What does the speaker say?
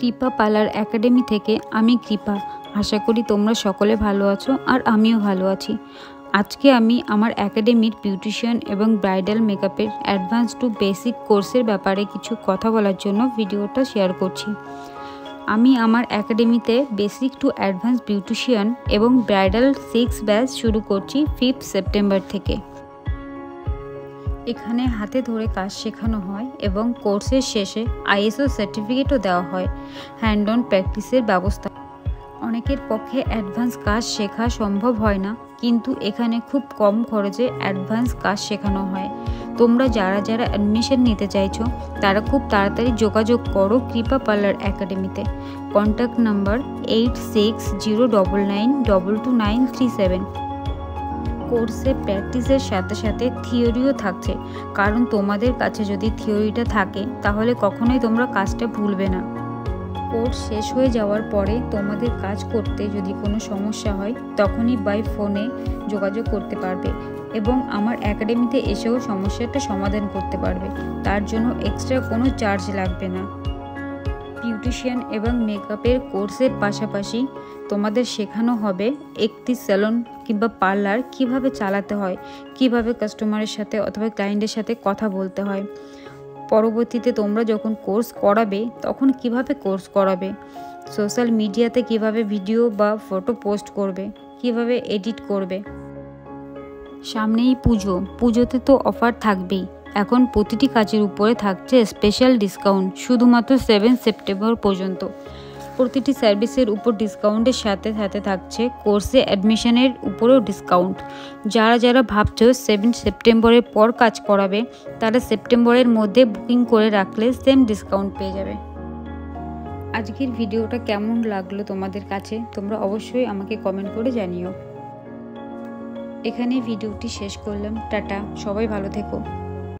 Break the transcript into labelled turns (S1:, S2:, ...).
S1: কৃপা parlour academy থেকে আমি কৃপা। আশা করি তোমরা সকলে ভালো আছো আর আমিও ভালো আছি। আজকে আমি আমার একাডেমির বিউটিশিয়ান এবং ব্রাইডাল মেকআপের অ্যাডভান্স টু বেসিক কোর্সের ব্যাপারে কিছু কথা বলার জন্য ভিডিওটা শেয়ার করছি। আমি আমার একাডেমিতে বেসিক টু অ্যাডভান্স বিউটিশিয়ান এবং ব্রাইডাল 6 ব্যাচ শুরু করছি 5 সেপ্টেম্বর থেকে। এখানে হাতে ধরে কাজ শেখানো হয় এবং কোর্সের শেষে ISO সার্টিফিকেটও দেওয়া হয়। হ্যান্ড অন প্র্যাকটিসের ব্যবস্থা। অনেকের পক্ষে অ্যাডভান্স কাজ শেখা সম্ভব হয় না, কিন্তু এখানে খুব কম খরচে অ্যাডভান্স কাজ শেখানো হয়। তোমরা যারা অ্যাডমিশন নিতে চাইছো তারা খুব তাড়াতাড়ি যোগাযোগ করো কৃপা পার্লার একাডেমিতে। Contact number 8609922937। কোর্সে প্র্যাকটিসের সাথে সাথে থিওরিও থাকছে, কারণ তোমাদের কাছে যদি থিওরিটা থাকে তাহলে কখনোই তোমরা কাজটা ভুলবে না। কোর্স শেষ হয়ে যাওয়ার পরে তোমাদের কাজ করতে যদি কোনো সমস্যা হয় তখনই বাই ফোনে যোগাযোগ করতে পারবে এবং আমার একাডেমিতে এসেও সমস্যাটা সমাধান করতে পারবে। তার জন্য এক্সট্রা কোনো চার্জ লাগবে না। বিউটিশিয়ান এবং মেকআপের কোর্সের পাশাপাশি তোমাদের শেখানো হবে একটি স্যালন কিংবা পার্লার কিভাবে চালাতে হয়, কিভাবে কাস্টমারের সাথে অথবা ক্লায়েন্টের সাথে কথা বলতে হয়। পরবর্তীতে তোমরা যখন কোর্স করাবে তখন কিভাবে কোর্স করাবে, সোশ্যাল মিডিয়াতে কিভাবে ভিডিও বা ফটো পোস্ট করবে, কিভাবে এডিট করবে। সামনেই পুজোতে তো অফার থাকবেই। এখন প্রতিটি কাজের উপরে থাকছে স্পেশাল ডিসকাউন্ট শুধুমাত্র 7 সেপ্টেম্বর পর্যন্ত। প্রতিটি সার্ভিসের উপর ডিসকাউন্টের সাথে সাথে থাকছে কোর্সে অ্যাডমিশনের উপরেও ডিসকাউন্ট। যারা ভাবছো 7 সেপ্টেম্বরের পর কাজ করাবে তারা সেপ্টেম্বরের মধ্যে বুকিং করে রাখলে সেম ডিসকাউন্ট পেয়ে যাবে। আজকের ভিডিওটা কেমন লাগলো তোমাদের কাছে তোমরা অবশ্যই আমাকে কমেন্ট করে জানিও। এখানে ভিডিওটি শেষ করলাম। টাটা, সবাই ভালো থেকো।